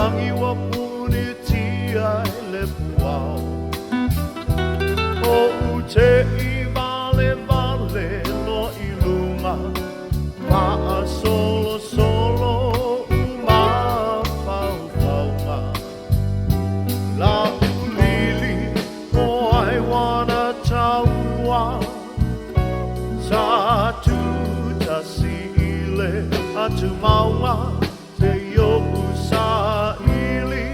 langi wa puni ti ai le puao o te I vale vale no I lunga ma solo solo uma fau faunga la ulili o I wanna taua sa tu ta sile atu maunga te yoku sa ili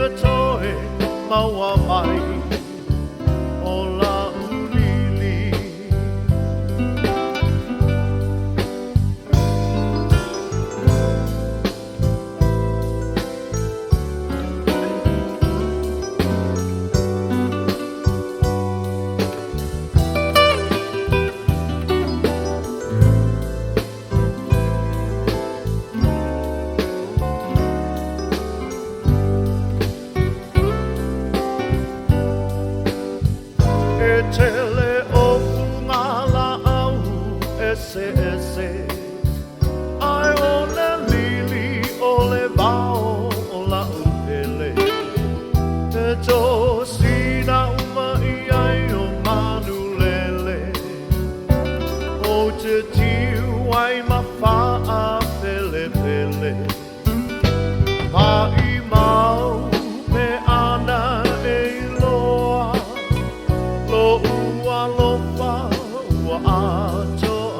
atoe maua mai o la ulili tele o ngala au ese ese ai o le lili o le bao o la upele te to sina uma I ai o manu lele o te tiu ai ma fa a pele pele ma I mau me ana e loa lo ua lopa ua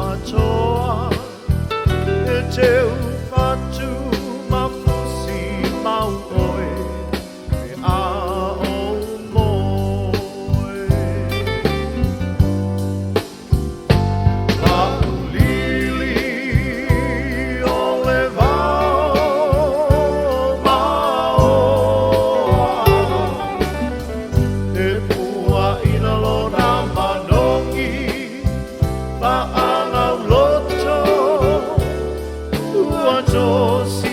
atoa e te ufatu mafusi mau oe me a o moe la ulili o le vao maoa te pua ina lona manongi pa anga loto ua tosi